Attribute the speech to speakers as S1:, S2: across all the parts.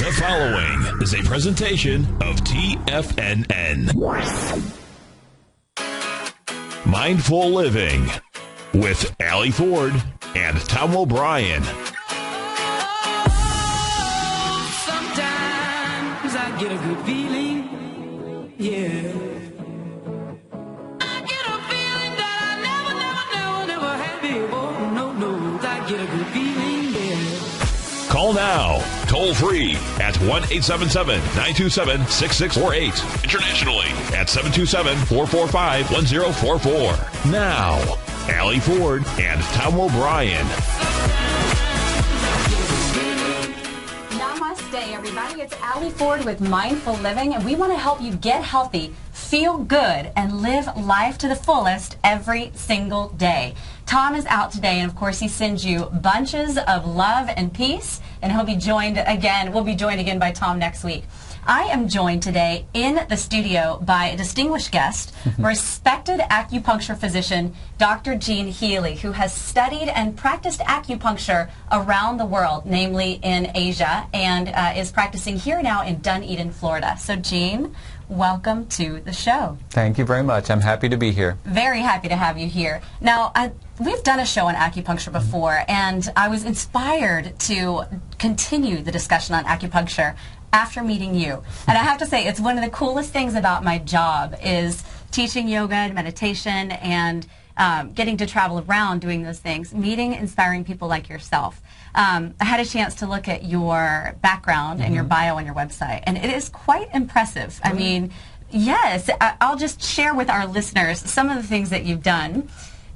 S1: The following is a presentation of TFNN. Mindful Living with Allie Ford and Tom O'Brien.
S2: Sometimes I get a good feeling, yeah. I get a feeling that I never had before. No, I get a good feeling, yeah.
S1: Call now, toll free at 1-877-927-6648. Internationally at 727-445-1044. Now, Allie Ford and Tom O'Brien.
S3: Namaste, everybody. It's Allie Ford with Mindful Living, and we want to help you get healthy, feel good, and live life to the fullest every single day. Tom is out today, and of course, he sends you bunches of love and peace, and he'll be joined again. We'll be joined again by Tom next week. I am joined today in the studio by a distinguished guest, respected acupuncture physician, Dr. Gene Healy, who has studied and practiced acupuncture around the world, namely in Asia, and is practicing here now in Dunedin, Florida. So, Gene, welcome to the show.
S4: Thank you very much. I'm happy to be here.
S3: Very happy to have you here. Now, we've done a show on acupuncture before, and I was inspired to continue the discussion on acupuncture after meeting you. And I have to say, it's one of the coolest things about my job is teaching yoga and meditation and getting to travel around doing those things, meeting inspiring people like yourself. I had a chance to look at your background and your bio on your website, and it is quite impressive. I mean, yes, I'll just share with our listeners some of the things that you've done.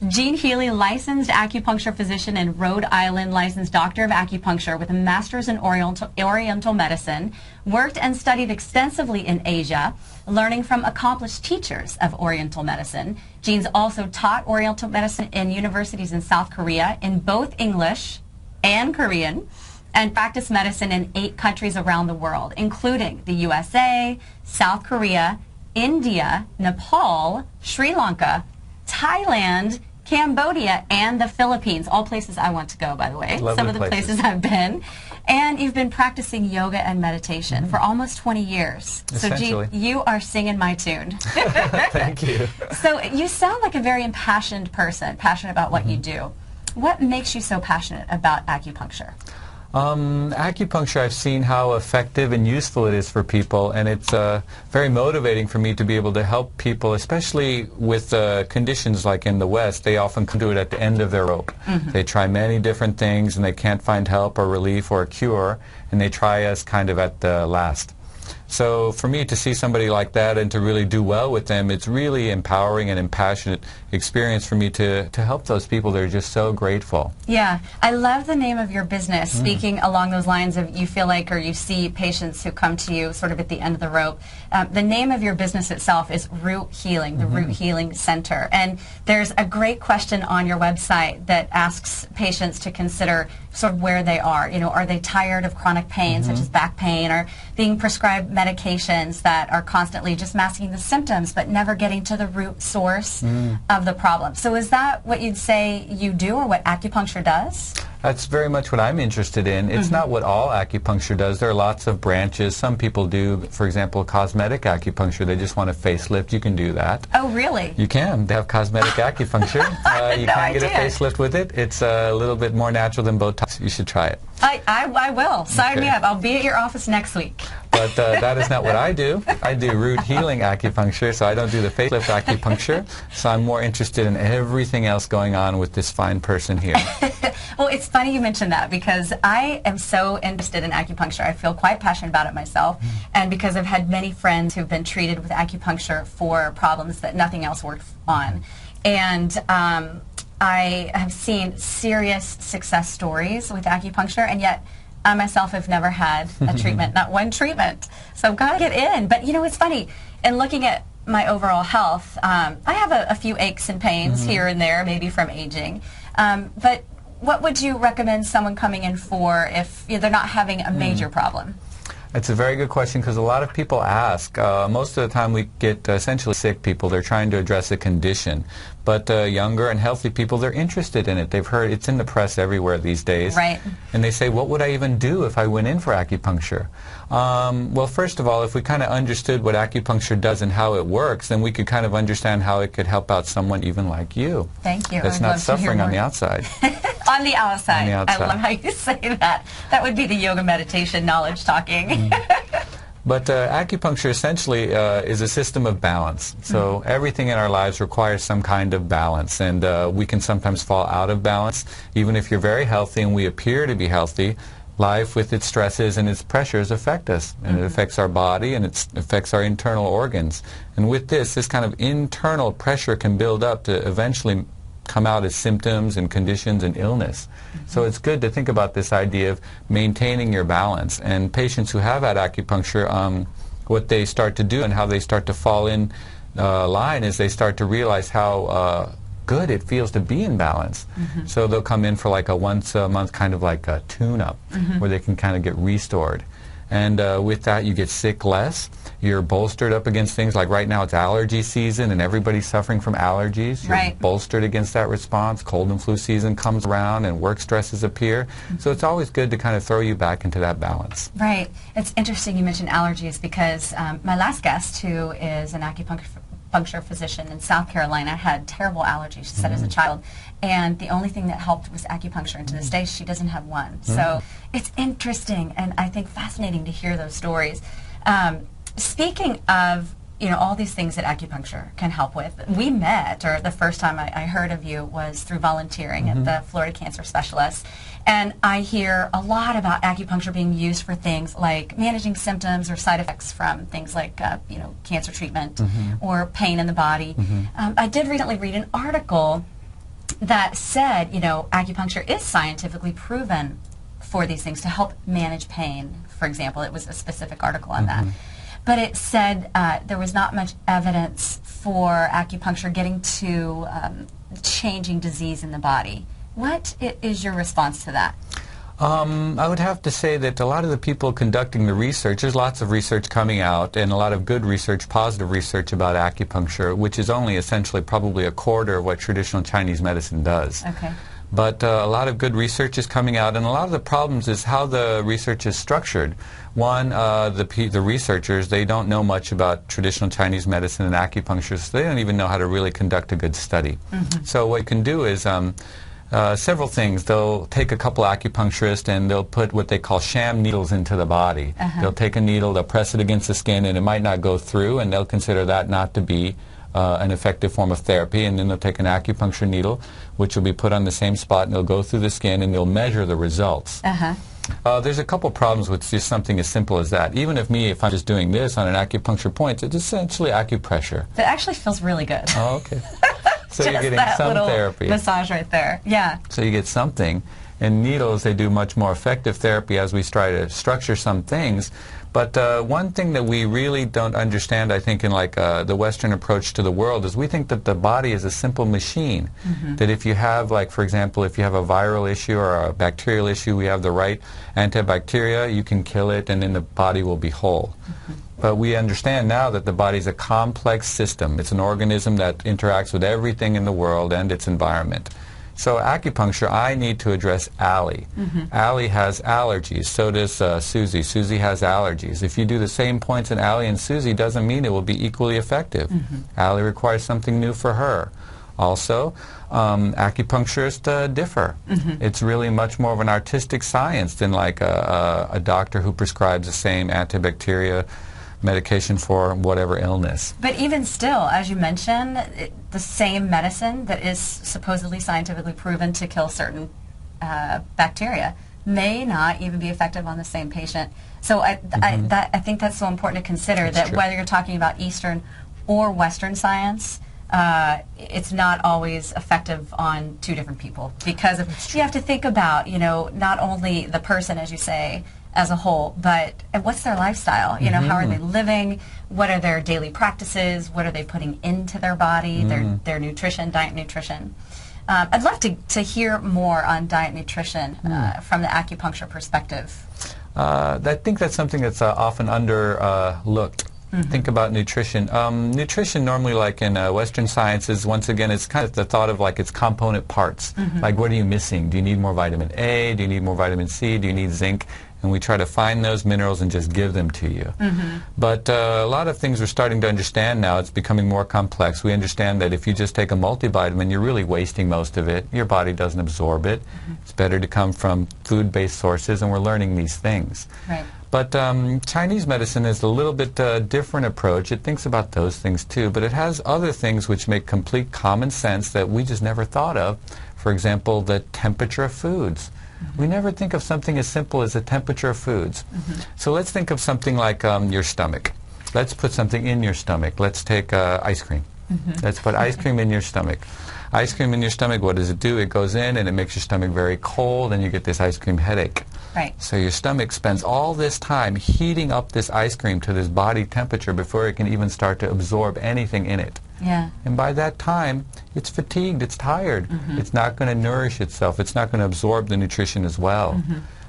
S3: Gene Healy, licensed acupuncture physician and Rhode Island licensed doctor of acupuncture with a master's in Oriental medicine, worked and studied extensively in Asia, learning from accomplished teachers of Oriental medicine. Gene's also taught Oriental medicine in universities in South Korea in both English and Korean, and practiced medicine in 8 countries around the world, including the USA, South Korea, India, Nepal, Sri Lanka, Thailand, Cambodia, and the Philippines, all places I want to go, by the way.
S4: Lovely
S3: some of the places I've been. And you've been practicing yoga and meditation for almost 20 years. So, Gene, you are singing my tune.
S4: Thank you.
S3: So you sound like a very impassioned person, passionate about what you do. What makes you so passionate about acupuncture?
S4: Acupuncture, I've seen how effective and useful it is for people, and it's very motivating for me to be able to help people, especially with conditions like in the West. They often come to it at the end of their rope. They try many different things, and they can't find help or relief or a cure, and they try us kind of at the last. So for me to see somebody like that and to really do well with them, it's really empowering and impassionate experience for me to help those people. They're just so grateful.
S3: Yeah, I love the name of your business, speaking along those lines of you feel like, or you see patients who come to you sort of at the end of the rope. The name of your business itself is Root Healing, the Root Healing Center. And there's a great question on your website that asks patients to consider sort of where they are. You know, are they tired of chronic pain, such as back pain, or being prescribed medications that are constantly just masking the symptoms but never getting to the root source of the problem? So is that what you'd say you do, or what acupuncture does?
S4: That's very much what I'm interested in. It's not what all acupuncture does. There are lots of branches. Some people do, for example, cosmetic acupuncture. They just want a facelift. You can do that.
S3: Oh, really?
S4: You can. They have cosmetic acupuncture. You can get a facelift with it. It's a little bit more natural than Botox. You should try it.
S3: I will. Sign me up. I'll be at your office next week.
S4: But that is not what I do. I do root healing acupuncture, so I don't do the facelift acupuncture. So I'm more interested in everything else going on with this fine person here.
S3: Well, it's funny you mentioned that, because I am so interested in acupuncture. I feel quite passionate about it myself, and because I've had many friends who've been treated with acupuncture for problems that nothing else worked on. And I have seen serious success stories with acupuncture, and yet I myself have never had a treatment, not one treatment. So I've got to get in. But you know, it's funny, in looking at my overall health, I have a few aches and pains here and there, maybe from aging. But what would you recommend someone coming in for if they're not having a major problem?
S4: It's a very good question because a lot of people ask. Most of the time we get essentially sick people. They're trying to address a condition. But younger and healthy people, they're interested in it. They've heard it's in the press everywhere these days.
S3: Right.
S4: And they say, what would I even do if I went in for acupuncture? Well, first of all, if we kind of understood what acupuncture does and how it works, then we could kind of understand how it could help out someone even like you.
S3: Thank you.
S4: That's
S3: I'd
S4: not
S3: love to hear
S4: suffering on
S3: more.
S4: the outside.
S3: On the outside.
S4: On the outside.
S3: I love how you say that. That would be the yoga meditation knowledge talking.
S4: But acupuncture essentially is a system of balance. So everything in our lives requires some kind of balance, and we can sometimes fall out of balance. Even if you're very healthy and we appear to be healthy, life with its stresses and its pressures affect us, and it affects our body and it affects our internal organs. And with this kind of internal pressure can build up to eventually come out as symptoms and conditions and illness. So it's good to think about this idea of maintaining your balance. And patients who have had acupuncture, what they start to do and how they start to fall in line is they start to realize how good it feels to be in balance. So they'll come in for like a once a month kind of like a tune-up where they can kind of get restored. And with that you get sick less. You're bolstered up against things like right now it's allergy season and everybody's suffering from allergies. You're
S3: Right.
S4: bolstered against that response. Cold and flu season comes around and work stresses appear. So it's always good to kind of throw you back into that balance.
S3: Right. It's interesting you mentioned allergies because my last guest, who is an acupuncture physician in South Carolina, had terrible allergies, she said, as a child. And the only thing that helped was acupuncture. And to this day, she doesn't have one. So it's interesting and I think fascinating to hear those stories. Speaking of, you know, all these things that acupuncture can help with, we met, or the first time I heard of you was through volunteering at the Florida Cancer Specialists. And I hear a lot about acupuncture being used for things like managing symptoms or side effects from things like, you know, cancer treatment or pain in the body. I did recently read an article that said, you know, acupuncture is scientifically proven for these things to help manage pain. For example, it was a specific article on that. But it said there was not much evidence for acupuncture getting to changing disease in the body. What is your response to that?
S4: I would have to say that a lot of the people conducting the research, there's lots of research coming out and a lot of good research, positive research about acupuncture, which is only essentially probably a quarter of what traditional Chinese medicine does.
S3: Okay.
S4: But a lot of good research is coming out, and a lot of the problems is how the research is structured. One, the researchers, they don't know much about traditional Chinese medicine and acupuncture, so they don't even know how to really conduct a good study. So what you can do is several things. They'll take a couple acupuncturists and they'll put what they call sham needles into the body. They'll take a needle, they'll press it against the skin, and it might not go through, and they'll consider that not to be an effective form of therapy, and then they'll take an acupuncture needle, which will be put on the same spot, and they'll go through the skin, and they'll measure the results. There's a couple problems with just something as simple as that. Even if I'm just doing this on an acupuncture point, it's essentially acupressure.
S3: That actually feels really good.
S4: Oh, okay. So you're
S3: Just
S4: getting
S3: that
S4: some
S3: little
S4: therapy.
S3: massage right there. Yeah.
S4: So you get something. And needles, they do much more effective therapy as we try to structure some things. But one thing that we really don't understand, I think, in like the Western approach to the world is we think that the body is a simple machine. That if you have, like, for example, if you have a viral issue or a bacterial issue, we have the right antibacteria, you can kill it, and then the body will be whole. But we understand now that the body is a complex system. It's an organism that interacts with everything in the world and its environment. So acupuncture, I need to address Allie. Allie has allergies. So does Susie. Susie has allergies. If you do the same points in Allie and Susie, doesn't mean it will be equally effective. Allie requires something new for her. Also, acupuncturists differ. It's really much more of an artistic science than like a doctor who prescribes the same antibacteria medication for whatever illness.
S3: But even still, as you mentioned, the same medicine that is supposedly scientifically proven to kill certain bacteria may not even be effective on the same patient. So I think that's so important to consider,
S4: That's
S3: that
S4: true.
S3: whether you're talking about Eastern or Western science, it's not always effective on two different people, because of, you have to think about, you know, not only the person, as you say, as a whole, but what's their lifestyle? You know, how are they living? What are their daily practices? What are they putting into their body? Their nutrition, diet, nutrition. I'd love to hear more on diet, nutrition from the acupuncture perspective.
S4: I think that's something that's often underlooked. Think about nutrition. Nutrition normally, like in Western sciences, once again, it's kind of the thought of like its component parts. Like, what are you missing? Do you need more vitamin A? Do you need more vitamin C? Do you need zinc? And we try to find those minerals and just give them to you. But a lot of things we're starting to understand now. It's becoming more complex. We understand that if you just take a multivitamin, you're really wasting most of it. Your body doesn't absorb it. It's better to come from food-based sources, and we're learning these things.
S3: Right.
S4: But Chinese medicine is a little bit different approach. It thinks about those things too, but it has other things which make complete common sense that we just never thought of. For example, the temperature of foods. We never think of something as simple as the temperature of foods. So let's think of something like your stomach. Let's put something in your stomach. Let's take ice cream. Let's put ice cream in your stomach. Ice cream in your stomach, what does it do? It goes in and it makes your stomach very cold, and you get this ice cream headache.
S3: Right.
S4: So your stomach spends all this time heating up this ice cream to this body temperature before it can even start to absorb anything in it.
S3: Yeah.
S4: And by that time, it's fatigued, it's tired. It's not going to nourish itself. It's not going to absorb the nutrition as well.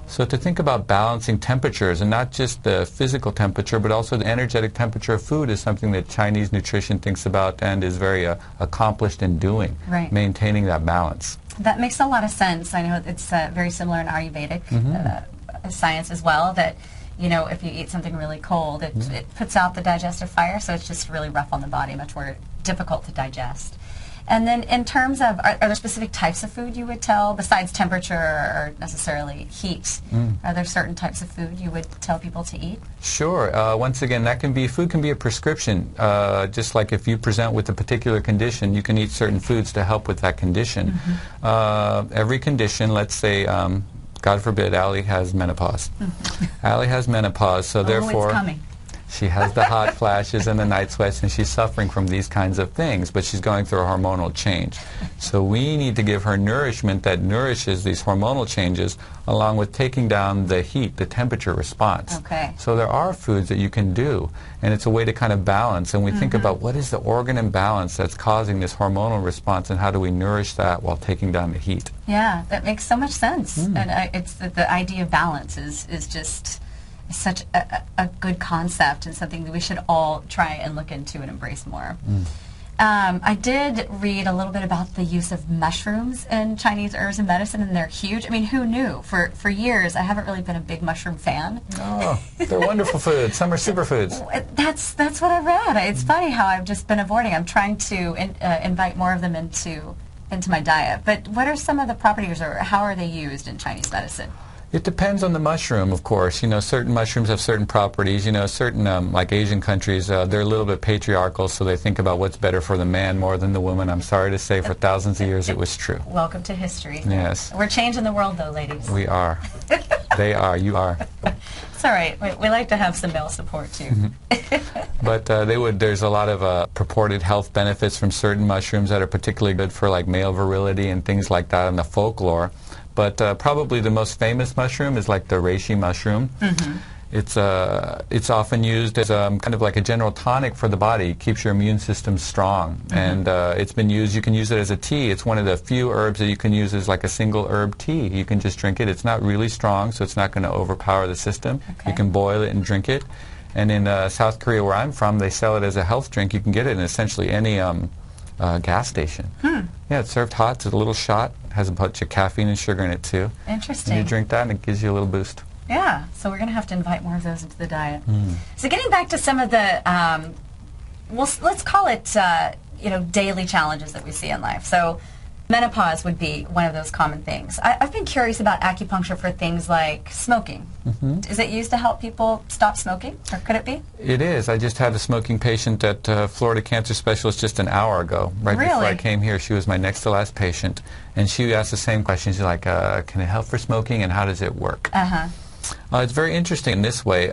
S4: So to think about balancing temperatures, and not just the physical temperature, but also the energetic temperature of food, is something that Chinese nutrition thinks about and is very accomplished in doing,
S3: Right.
S4: maintaining that balance.
S3: That makes a lot of sense. I know it's very similar in Ayurvedic science as well, that, you know, if you eat something really cold, it puts out the digestive fire, so it's just really rough on the body, much more difficult to digest. And then in terms of, are there specific types of food you would tell, besides temperature or necessarily heat? Are there certain types of food you would tell people to eat?
S4: Sure. Once again, food can be a prescription. Just like if you present with a particular condition, you can eat certain foods to help with that condition. Every condition, let's say, God forbid, Allie has menopause. Allie has menopause, so therefore...
S3: It's coming.
S4: She has the hot flashes and the night sweats, and she's suffering from these kinds of things, but she's going through a hormonal change. So we need to give her nourishment that nourishes these hormonal changes, along with taking down the heat, the temperature response.
S3: Okay.
S4: So there are foods that you can do, and it's a way to kind of balance. And we think about what is the organ imbalance that's causing this hormonal response, and how do we nourish that while taking down the heat?
S3: Yeah, that makes so much sense. And it's the idea of balance is just such a good concept, and something that we should all try and look into and embrace more. I did read a little bit about the use of mushrooms in Chinese herbs and medicine, and they're huge. I mean, who knew? For years, I haven't really been a big mushroom fan.
S4: Oh, they're wonderful foods. Some are superfoods.
S3: That's what I read. It's funny how I've just been avoiding. I'm trying to invite more of them into my diet. But what are some of the properties, or how are they used in Chinese medicine?
S4: It depends on the mushroom, of course. You know, certain mushrooms have certain properties. You know, certain, like Asian countries, they're a little bit patriarchal, so they think about what's better for the man more than the woman. I'm sorry to say, for thousands of years it was true.
S3: Welcome to history.
S4: Yes.
S3: We're changing the world, though, ladies.
S4: We are. They are. You are.
S3: It's all right. We like to have some male support, too.
S4: But there's a lot of purported health benefits from certain mushrooms that are particularly good for, like, male virility and things like that in the folklore. But probably the most famous mushroom is like the reishi mushroom. It's often used as kind of like a general tonic for the body. It keeps your immune system strong. And it's been used, you can use it as a tea. It's one of the few herbs that you can use as like a single herb tea. You can just drink it. It's not really strong, so it's not going to overpower the system.
S3: Okay.
S4: You can boil it and drink it. And in South Korea, where I'm from, they sell it as a health drink. You can get it in essentially any gas station. Yeah, it's served hot. It's a little shot. Has a bunch of caffeine and sugar in it too.
S3: Interesting.
S4: And you drink that and it gives you a little boost.
S3: Yeah, so we're going to have to invite more of those into the diet. So getting back to some of the, let's call it, daily challenges that we see in life. So menopause would be one of those common things. I've been curious about acupuncture for things like smoking. Is it used to help people stop smoking, or could it be?
S4: It is. I just had a smoking patient at Florida Cancer Specialist just an hour ago. Right before I came here, she was my next to last patient. And she asked the same question. She's like, can it help for smoking, and how does it work? It's very interesting in this way.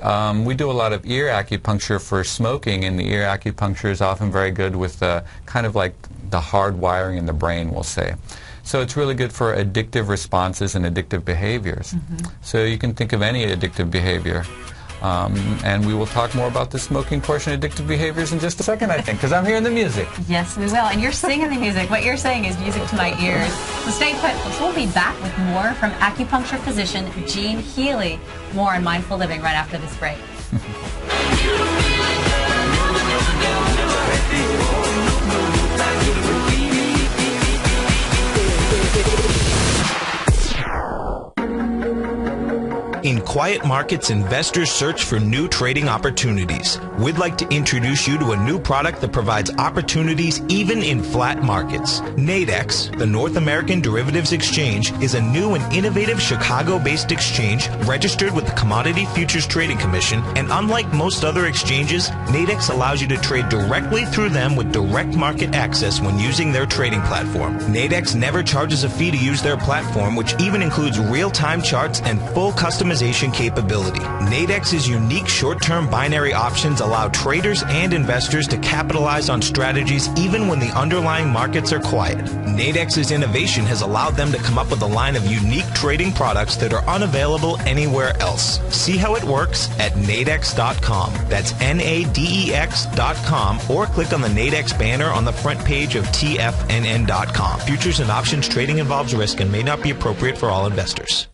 S4: We do a lot of ear acupuncture for smoking, and the ear acupuncture is often very good with kind of like the hard wiring in the brain, we'll say. So it's really good for addictive responses and addictive behaviors. So you can think of any addictive behavior. And we will talk more about the smoking portion of addictive behaviors in just a second, I think, because I'm hearing the music.
S3: Yes, we will. And you're singing the music. What you're saying is music to my ears. So stay put. We'll be back with more from acupuncture physician Gene Healy. More on Mindful Living right after this break.
S5: In quiet markets, investors search for new trading opportunities. We'd like to introduce you to a new product that provides opportunities even in flat markets. Nadex, the North American Derivatives Exchange, is a new and innovative Chicago-based exchange registered with the Commodity Futures Trading Commission, and unlike most other exchanges, Nadex allows you to trade directly through them with direct market access when using their trading platform. Nadex never charges a fee to use their platform, which even includes real-time charts and full customization capability. Nadex's unique short-term binary options allow traders and investors to capitalize on strategies even when the underlying markets are quiet. Nadex's innovation has allowed them to come up with a line of unique trading products that are unavailable anywhere else. See how it works at nadex.com. That's NADEX.com, or click on the Nadex banner on the front page of TFNN.com. Futures and options trading involves risk and may not be appropriate for all investors.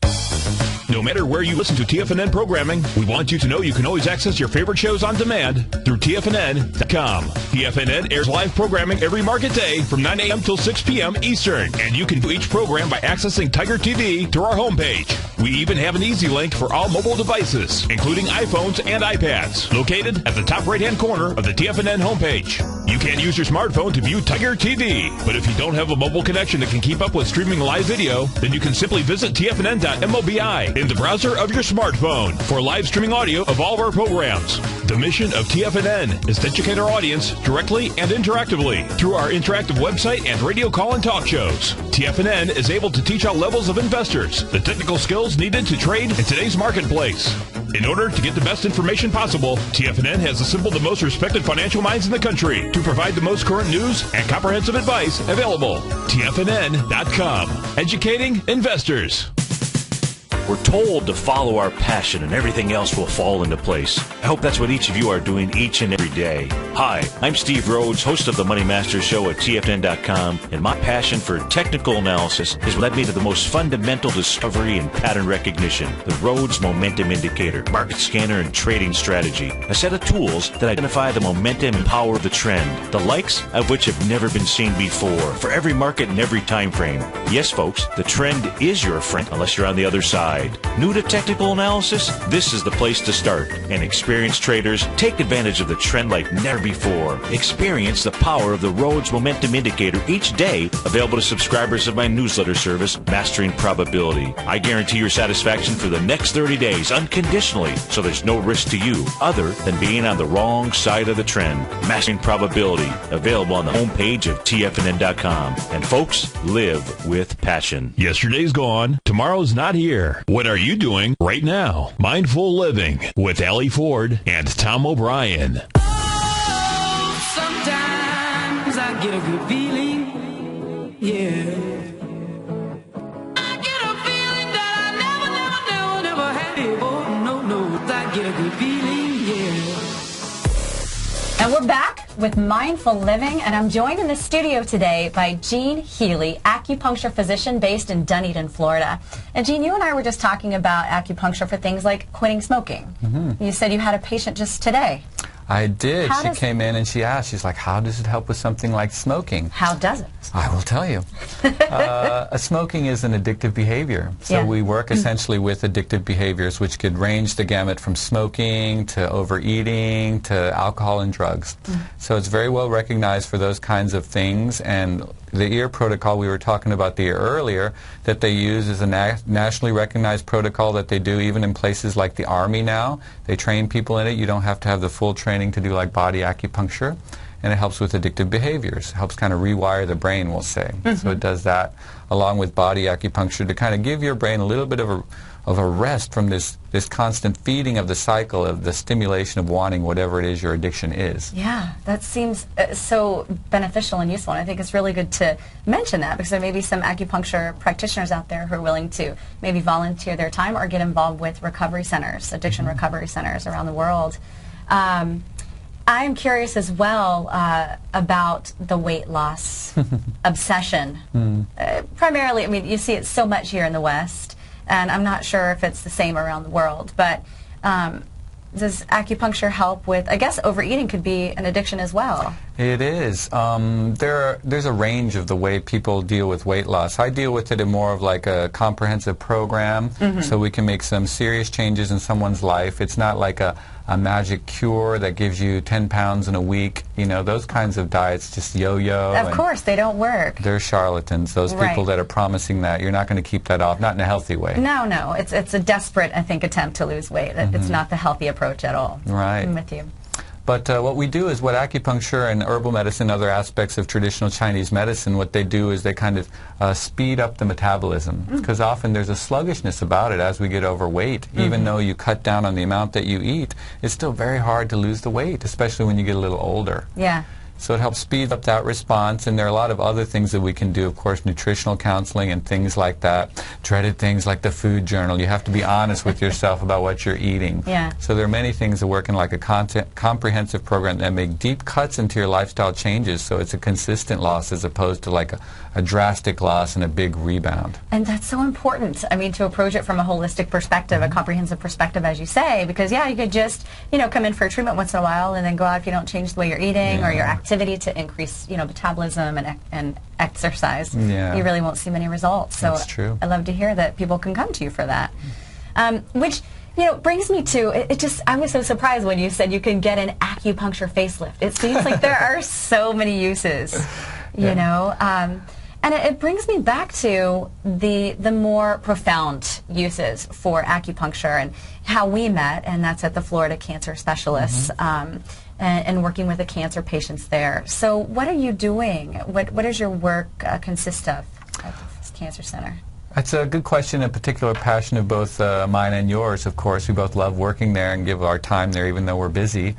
S1: No matter where you listen to TFNN programming, we want you to know you can always access your favorite shows on demand through TFNN.com. TFNN airs live programming every market day from 9 a.m. till 6 p.m. Eastern, and you can do each program by accessing Tiger TV through our homepage. We even have an easy link for all mobile devices, including iPhones and iPads, located at the top right-hand corner of the TFNN homepage. You can use your smartphone to view Tiger TV, but if you don't have a mobile connection that can keep up with streaming live video, then you can simply visit TFNN.mobi in the browser of your smartphone for live streaming audio of all of our programs. The mission of TFNN is to educate our audience directly and interactively through our interactive website and radio call and talk shows. TFNN is able to teach all levels of investors the technical skills needed to trade in today's marketplace. In order to get the best information possible, TFNN has assembled the most respected financial minds in the country to provide the most current news and comprehensive advice available. TFNN.com. Educating investors.
S6: We're told to follow our passion and everything else will fall into place. I hope that's what each of you are doing each and every day. Hi, I'm Steve Rhodes, host of the Money Master Show at TFNN.com, and my passion for technical analysis has led me to the most fundamental discovery in pattern recognition, the Rhodes Momentum Indicator, market scanner, and trading strategy, a set of tools that identify the momentum and power of the trend, the likes of which have never been seen before, for every market and every time frame. Yes, folks, the trend is your friend unless you're on the other side. New to technical analysis? This is the place to start. And experienced traders take advantage of the trend like never before. Experience the power of the Rhodes Momentum Indicator each day, available to subscribers of my newsletter service, Mastering Probability. I guarantee your satisfaction for the next 30 days unconditionally, so there's no risk to you other than being on the wrong side of the trend. Mastering Probability, available on the homepage of TFNN.com. And folks, live with passion.
S1: Yesterday's gone. Tomorrow's not here. What are you doing right now? Mindful Living with Allie Ford and Tom O'Brien.
S2: Oh, sometimes I get a good feeling, yeah. I get a feeling that I never had before. No, I get a good feeling, yeah.
S3: And we're back with Mindful Living, and I'm joined in the studio today by Gene Healy, acupuncture physician based in Dunedin, Florida. And Gene, you and I were just talking about acupuncture for things like quitting smoking. Mm-hmm. You said you had a patient just today.
S4: I did. She came in and she asked, she's like, how does it help with something like smoking?
S3: How does it?
S4: I will tell you. Smoking is an addictive behavior. So we work essentially with addictive behaviors, which could range the gamut from smoking to overeating to alcohol and drugs. So it's very well recognized for those kinds of things. And the EAR protocol we were talking about earlier that they use is a nationally recognized protocol that they do even in places like the Army now. They train people in it. You don't have to have the full training to do like body acupuncture. And it helps with addictive behaviors. It helps kind of rewire the brain, we'll say. So it does that along with body acupuncture to kind of give your brain a little bit of a a rest from this constant feeding of the cycle of the stimulation of wanting whatever it is your addiction is.
S3: Yeah, that seems so beneficial and useful, and I think it's really good to mention that because there may be some acupuncture practitioners out there who are willing to maybe volunteer their time or get involved with recovery centers, addiction recovery centers around the world. I am curious as well about the weight loss obsession. Primarily, I mean, you see it so much here in the West, and I'm not sure if it's the same around the world, but does acupuncture help with, I guess overeating could be an addiction as well.
S4: It is. There's a range of the way people deal with weight loss. I deal with it in more of like a comprehensive program, so we can make some serious changes in someone's life. It's not like a magic cure that gives you 10 pounds in a week. You know, those kinds of diets just yo-yo.
S3: Of course, they don't work.
S4: They're charlatans, those people that are promising that. You're not going to keep that off, not in a healthy way.
S3: No. It's a desperate, I think, attempt to lose weight. It's not the healthy approach at all.
S4: Right.
S3: I'm with you.
S4: But what we do is what acupuncture and herbal medicine, other aspects of traditional Chinese medicine, what they do is they kind of speed up the metabolism. Because often there's a sluggishness about it as we get overweight. Even though you cut down on the amount that you eat, it's still very hard to lose the weight, especially when you get a little older.
S3: Yeah.
S4: So it helps speed up that response, and there are a lot of other things that we can do, of course, nutritional counseling and things like that. Dreaded things like the food journal. You have to be honest with yourself about what you're eating.
S3: Yeah.
S4: So there are many things that work in like a comprehensive program that make deep cuts into your lifestyle changes, so it's a consistent loss as opposed to like a drastic loss and a big rebound.
S3: And that's so important. I mean, to approach it from a holistic perspective, a comprehensive perspective, as you say, because, yeah, you could just, come in for a treatment once in a while and then go out if you don't change the way you're eating or your activity to increase, metabolism and exercise. You really won't see many results. So
S4: that's true.
S3: I love to hear that people can come to you for that. Which, brings me to, I was so surprised when you said you can get an acupuncture facelift. It seems like there are so many uses, you know. And it brings me back to the more profound uses for acupuncture and how we met, and that's at the Florida Cancer Specialists and working with the cancer patients there. So what are you doing? What does your work consist of at this cancer center?
S4: That's a good question, a particular passion of both mine and yours, of course. We both love working there and give our time there even though we're busy.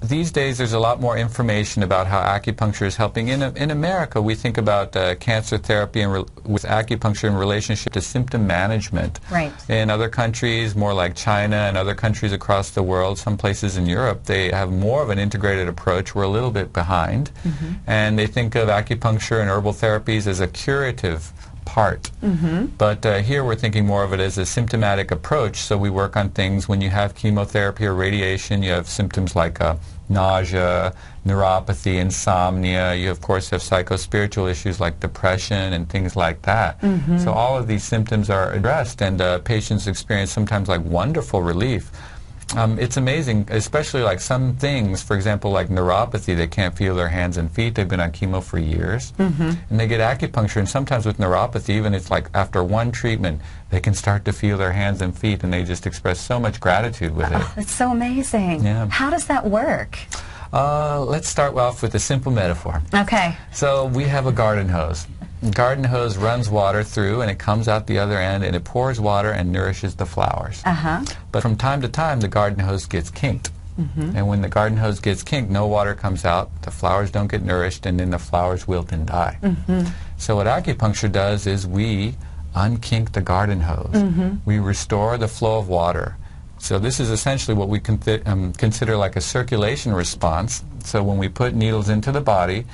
S4: These days there's a lot more information about how acupuncture is helping. In America, we think about cancer therapy and with acupuncture in relationship to symptom management.
S3: Right.
S4: In other countries, more like China and other countries across the world, some places in Europe, they have more of an integrated approach. We're a little bit behind. And they think of acupuncture and herbal therapies as a curative part. But here we're thinking more of it as a symptomatic approach. So we work on things when you have chemotherapy or radiation, you have symptoms like nausea, neuropathy, insomnia. You, of course, have psychospiritual issues like depression and things like that. So all of these symptoms are addressed, and patients experience sometimes like wonderful relief. It's amazing, especially like some things, for example, like neuropathy, they can't feel their hands and feet. They've been on chemo for years. And they get acupuncture, and sometimes with neuropathy, even it's like after one treatment, they can start to feel their hands and feet, and they just express so much gratitude with it.
S3: Oh, that's so amazing.
S4: Yeah.
S3: How does that work?
S4: Let's start off with a simple metaphor.
S3: Okay.
S4: So we have a garden hose. The garden hose runs water through, and it comes out the other end, and it pours water and nourishes the flowers. But from time to time, the garden hose gets kinked. And when the garden hose gets kinked, no water comes out, the flowers don't get nourished, and then the flowers wilt and die. So what acupuncture does is we unkink the garden hose. We restore the flow of water. So this is essentially what we consider like a circulation response. So when we put needles into the body,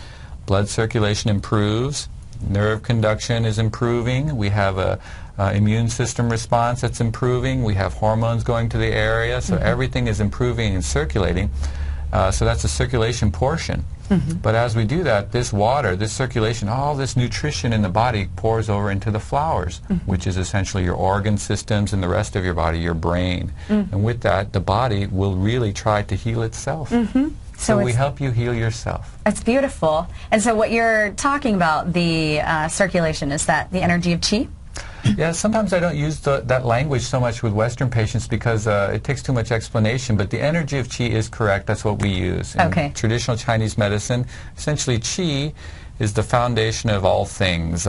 S4: blood circulation improves, nerve conduction is improving, we have a immune system response that's improving, we have hormones going to the area, so everything is improving and circulating. So that's the circulation portion. But as we do that, this water, this circulation, all this nutrition in the body pours over into the flowers, which is essentially your organ systems and the rest of your body, your brain. And with that, the body will really try to heal itself. So we help you heal yourself.
S3: It's beautiful. And so what you're talking about, the circulation, is that the energy of qi?
S4: Yeah, sometimes I don't use that language so much with Western patients because it takes too much explanation, but the energy of qi is correct. That's what we use. In traditional Chinese medicine, essentially qi is the foundation of all things.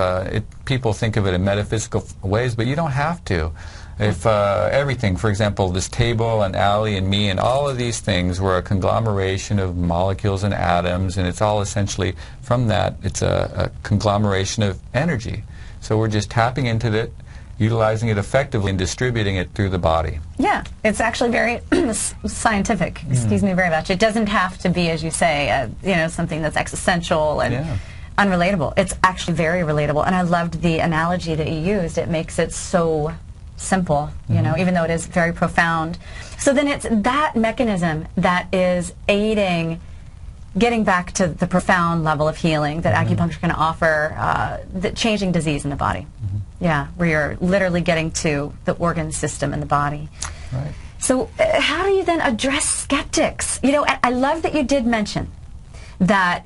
S4: People think of it in metaphysical ways, but you don't have to. If everything, for example, this table and Allie and me and all of these things were a conglomeration of molecules and atoms, and it's all essentially, from that, it's a conglomeration of energy. So we're just tapping into it, utilizing it effectively, and distributing it through the body.
S3: Yeah, it's actually very scientific. Excuse me very much. It doesn't have to be, as you say, something that's existential and unrelatable. It's actually very relatable, and I loved the analogy that you used. It makes it so simple, even though it is very profound. So then it's that mechanism that is aiding getting back to the profound level of healing that acupuncture can offer, changing disease in the body. Yeah, where you're literally getting to the organ system in the body.
S4: Right.
S3: So how do you then address skeptics? I love that you did mention that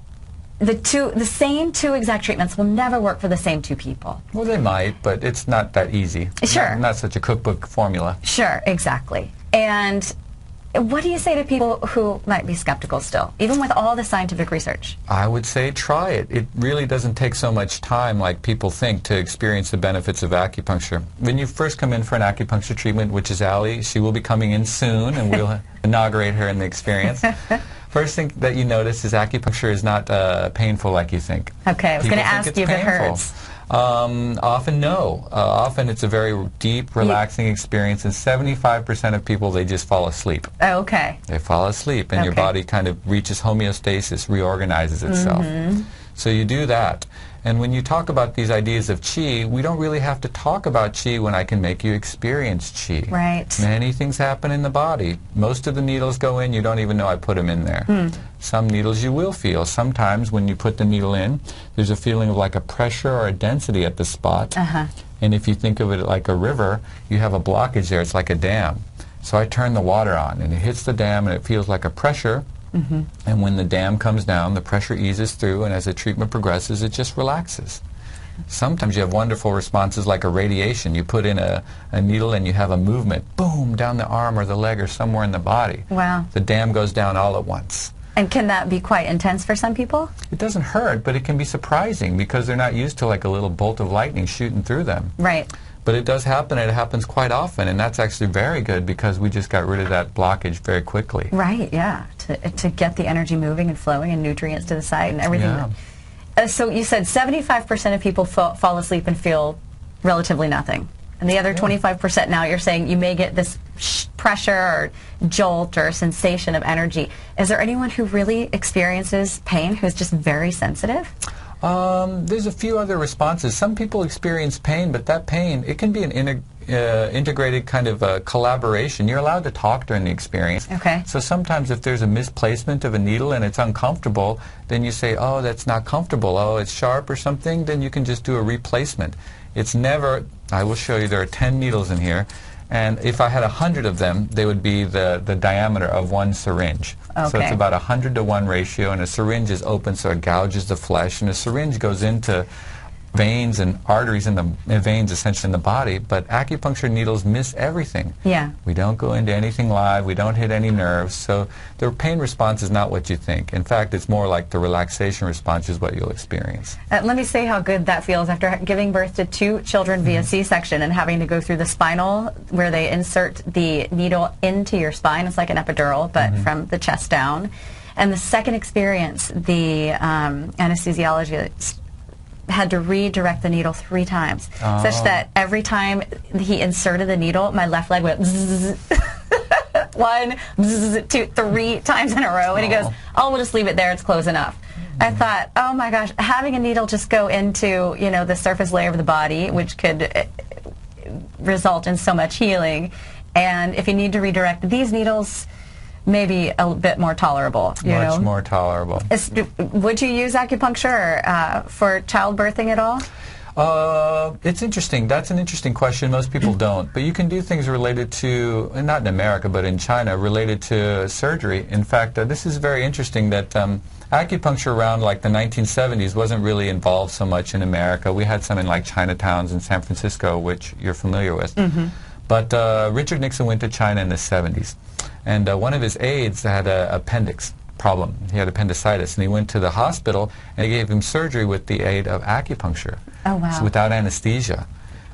S3: the same two exact treatments will never work for the same two people.
S4: Well, they might, but it's not that easy.
S3: Sure.
S4: Not such a cookbook formula.
S3: Sure, exactly. And what do you say to people who might be skeptical still, even with all the scientific research?
S4: I would say try it. It really doesn't take so much time like people think to experience the benefits of acupuncture. When you first come in for an acupuncture treatment, which is Allie, she will be coming in soon, and we'll inaugurate her in the experience. First thing that you notice is acupuncture is not painful like you think.
S3: Okay, I was going to ask you if it hurts.
S4: Often no. Often it's a very deep, relaxing experience, and 75% of people, they just fall asleep.
S3: Oh, okay.
S4: They fall asleep, and your body kind of reaches homeostasis, reorganizes itself. So you do that. And when you talk about these ideas of qi, we don't really have to talk about qi when I can make you experience qi.
S3: Right.
S4: Many things happen in the body. Most of the needles go in, you don't even know I put them in there. Some needles you will feel. Sometimes when you put the needle in, there's a feeling of like a pressure or a density at the spot. And if you think of it like a river, you have a blockage there. It's like a dam. So I turn the water on, and it hits the dam, and it feels like a pressure. And when the dam comes down, the pressure eases through, and as the treatment progresses, it just relaxes. Sometimes you have wonderful responses like a radiation. You put in a needle and you have a movement, boom, down the arm or the leg or somewhere in the body.
S3: Wow.
S4: The dam goes down all at once.
S3: And can that be quite intense for some people?
S4: It doesn't hurt, but it can be surprising because they're not used to like a little bolt of lightning shooting through them.
S3: Right.
S4: But it does happen, and it happens quite often, and that's actually very good because we just got rid of that blockage very quickly.
S3: Right, yeah, to get the energy moving and flowing and nutrients to the site and everything.
S4: Yeah.
S3: So you said 75% of people fall asleep and feel relatively nothing. And the other 25% now, you're saying you may get this pressure or jolt or sensation of energy. Is there anyone who really experiences pain who's just very sensitive?
S4: There's a few other responses. Some people experience pain, but that pain, it can be an integrated kind of collaboration. You're allowed to talk during the experience.
S3: Okay.
S4: So sometimes if there's a misplacement of a needle and it's uncomfortable, then you say, oh, that's not comfortable. Oh, it's sharp or something. Then you can just do a replacement. It's never, I will show you, there are 10 needles in here. And if I had 100 of them, they would be the diameter of one syringe.
S3: Okay.
S4: So it's about 100 to 1 ratio, and a syringe is open so it gouges the flesh, and a syringe goes into veins and arteries in the veins essentially in the body, but acupuncture needles miss everything.
S3: Yeah.
S4: We don't go into anything live, we don't hit any nerves, so the pain response is not what you think. In fact, it's more like the relaxation response is what you'll experience.
S3: Let me say how good that feels after giving birth to 2 children via C-section and having to go through the spinal where they insert the needle into your spine. It's like an epidural, but from the chest down. And the second experience, the anesthesiologist had to redirect the needle 3 times, such that every time he inserted the needle, my left leg went zzz, 1, zzz, 2, 3 times in a row, and he goes, "Oh, we'll just leave it there. It's close enough." I thought, oh my gosh, having a needle just go into the surface layer of the body, which could result in so much healing, and if you need to redirect these needles, maybe a bit more tolerable.
S4: Much more tolerable.
S3: Would you use acupuncture for childbirthing at all?
S4: It's interesting. That's an interesting question. Most people don't. But you can do things related to, not in America, but in China, related to surgery. In fact, this is very interesting that acupuncture around like the 1970s wasn't really involved so much in America. We had some in like Chinatowns in San Francisco, which you're familiar with. But Richard Nixon went to China in the 70s. And one of his aides had an appendix. problem. He had appendicitis, and he went to the hospital, and they gave him surgery with the aid of acupuncture.
S3: Oh, wow.
S4: So without anesthesia.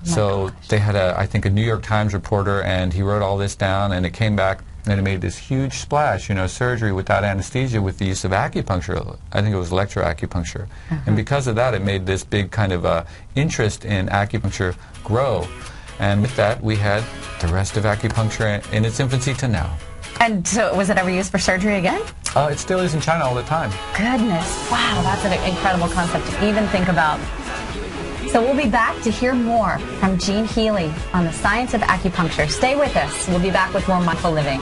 S4: So they had, I think, a New York Times reporter, and he wrote all this down, and it came back, and it made this huge splash, surgery without anesthesia with the use of acupuncture. I think it was electroacupuncture. And because of that, it made this big kind of interest in acupuncture grow. And with that, we had the rest of acupuncture in its infancy to now.
S3: And so was it ever used for surgery again?
S4: It still is in China all the time.
S3: Goodness. Wow, that's an incredible concept to even think about. So we'll be back to hear more from Gene Healy on the science of acupuncture. Stay with us. We'll be back with more Mindful Living.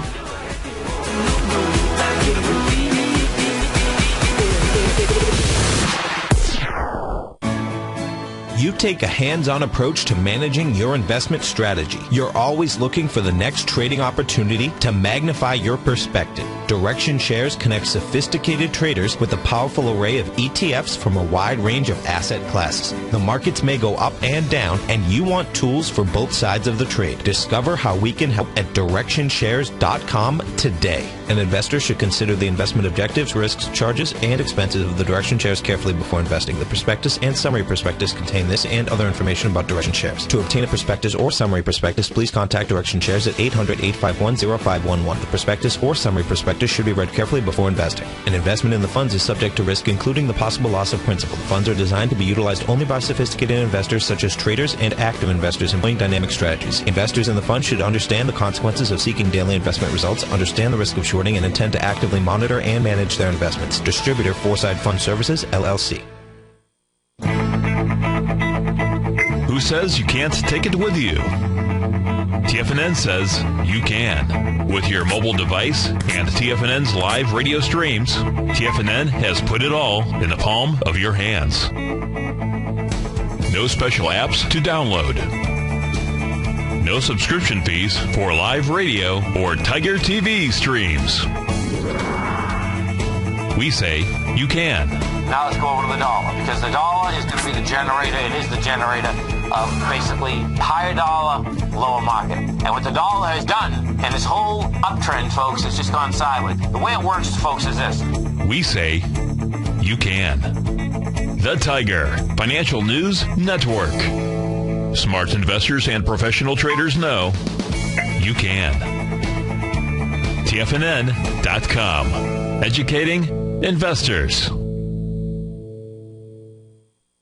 S5: You take a hands-on approach to managing your investment strategy. You're always looking for the next trading opportunity to magnify your perspective. Direction Shares connects sophisticated traders with a powerful array of ETFs from a wide range of asset classes. The markets may go up and down, and you want tools for both sides of the trade. Discover how we can help at DirectionShares.com today. An investor should consider the investment objectives, risks, charges, and expenses of the Direction Shares carefully before investing. The prospectus and summary prospectus contain this and other information about Direction Shares. To obtain a prospectus or summary prospectus, please contact Direction Shares at 800-851-0511. The prospectus or summary prospectus should be read carefully before investing. An investment in the funds is subject to risk, including the possible loss of principal. The funds are designed to be utilized only by sophisticated investors such as traders and active investors employing dynamic strategies. Investors in the fund should understand the consequences of seeking daily investment results, understand the risk of shorting, and intend to actively monitor and manage their investments. Distributor Foreside Fund Services, LLC.
S1: Who says you can't take it with you? TFNN says you can. With your mobile device and TFNN's live radio streams, TFNN has put it all in the palm of your hands. No special apps to download. No subscription fees for live radio or Tiger TV streams. We say you can.
S7: Now let's go over to the dollar, because the dollar is going to be the generator. It is the generator of basically higher dollar, lower market. And what the dollar has done, and this whole uptrend, folks, has just gone sideways. The way it works, folks, is this.
S1: We say you can. The Tiger Financial News Network. Smart investors and professional traders know you can. TFNN.com. Educating investors.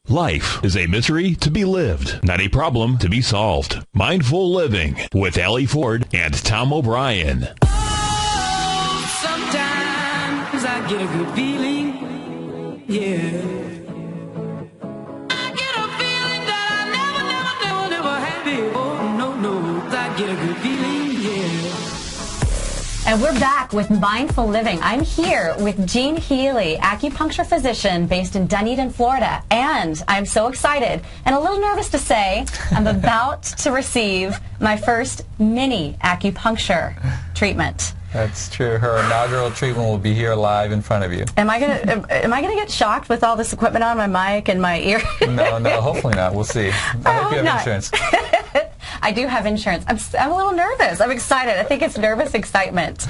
S1: Life is a mystery to be lived, not a problem to be solved. Mindful Living with Allie Ford and Tom O'Brien.
S2: Oh, sometimes I get a good feeling, yeah. I get a feeling that I never had before. No, I get a good feeling, yeah.
S3: And we're back with Mindful Living. I'm here with Gene Healy, acupuncture physician based in Dunedin, Florida. And I'm so excited and a little nervous to say I'm about to receive my first mini acupuncture treatment.
S4: That's true. Her inaugural treatment will be here live in front of you.
S3: Am I gonna get shocked with all this equipment on my mic and my ear?
S4: No, hopefully not. We'll see. I hope you have insurance.
S3: I do have insurance. I'm a little nervous. I'm excited. I think it's nervous excitement.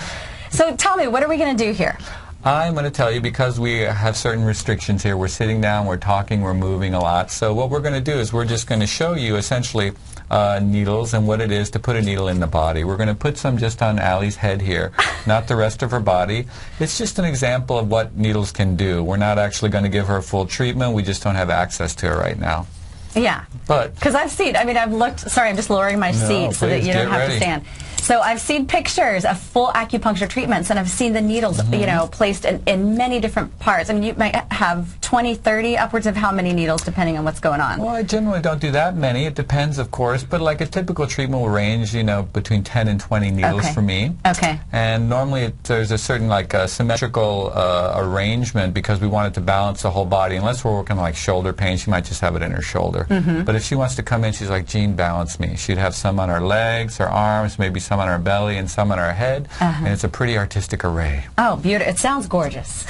S3: So tell me, what are we going to do here?
S4: I'm going to tell you, because we have certain restrictions here. We're sitting down, we're talking, we're moving a lot. So what we're going to do is we're just going to show you essentially needles and what it is to put a needle in the body. We're going to put some just on Allie's head here, not the rest of her body. It's just an example of what needles can do. We're not actually going to give her a full treatment. We just don't have access to her right now.
S3: Yeah, because I've looked, sorry, I'm just lowering my seat so that you don't have to stand. So I've seen pictures of full acupuncture treatments, and I've seen the needles, placed in many different parts. I mean, you might have 20, 30, upwards of how many needles, depending on what's going on?
S4: Well, I generally don't do that many. It depends, of course, but like a typical treatment will range, between 10 and 20 needles for me.
S3: Okay.
S4: And normally there's a certain symmetrical arrangement, because we want it to balance the whole body. Unless we're working like shoulder pain, she might just have it in her shoulder. But if she wants to come in, she's like, Gene, balance me. She'd have some on her legs, her arms, maybe some on her belly, and some on her head. And it's a pretty artistic array.
S3: Oh, beautiful. It sounds gorgeous.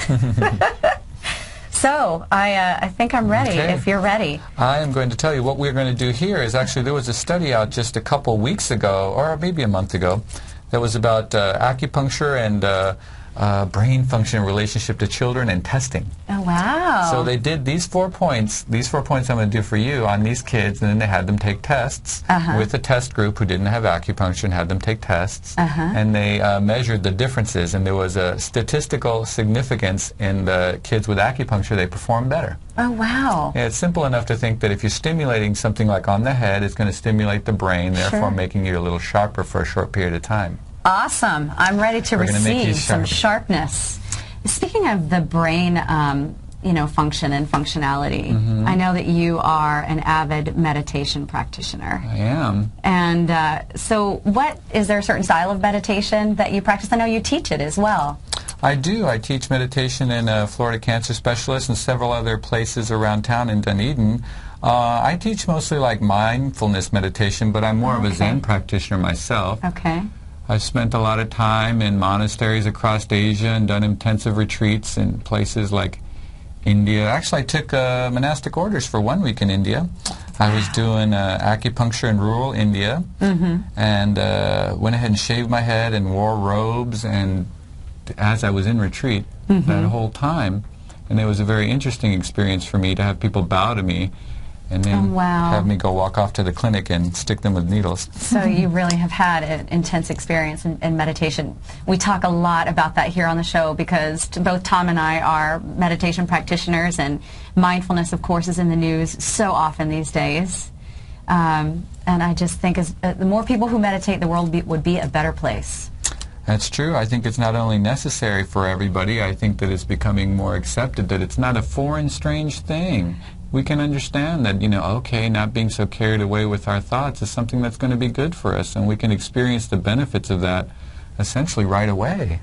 S3: So I think I'm ready, if you're ready. I
S4: am going to tell you what we're going to do here is actually there was a study out just a couple weeks ago, or maybe a month ago, that was about acupuncture and brain function in relationship to children and testing.
S3: Oh, wow.
S4: So they did these 4 points. These 4 points I'm going to do for you on these kids, and then they had them take tests with a test group who didn't have acupuncture and had them take tests. And they measured the differences, and there was a statistical significance in the kids with acupuncture. They performed better.
S3: Oh, wow.
S4: Yeah, it's simple enough to think that if you're stimulating something like on the head, it's going to stimulate the brain, therefore making you a little sharper for a short period of time.
S3: Awesome. I'm ready to receive some sharpness. Speaking of the brain, function and functionality, I know that you are an avid meditation practitioner.
S4: I am.
S3: And so is there a certain style of meditation that you practice? I know you teach it as well.
S4: I do. I teach meditation in Florida Cancer Specialist and several other places around town in Dunedin. I teach mostly like mindfulness meditation, but I'm more of a Zen practitioner myself.
S3: Okay.
S4: I've spent a lot of time in monasteries across Asia and done intensive retreats in places like India. Actually, I took monastic orders for 1 week in India. I was doing acupuncture in rural India and went ahead and shaved my head and wore robes, and as I was in retreat that whole time. And it was a very interesting experience for me to have people bow to me and then have me go walk off to the clinic and stick them with needles.
S3: So you really have had an intense experience in meditation. We talk a lot about that here on the show because both Tom and I are meditation practitioners, and mindfulness, of course, is in the news so often these days. And I just think the more people who meditate, the world would be a better place.
S4: That's true. I think it's not only necessary for everybody, I think that it's becoming more accepted, that it's not a foreign, strange thing. We can understand that, okay, not being so carried away with our thoughts is something that's going to be good for us, and we can experience the benefits of that essentially right away.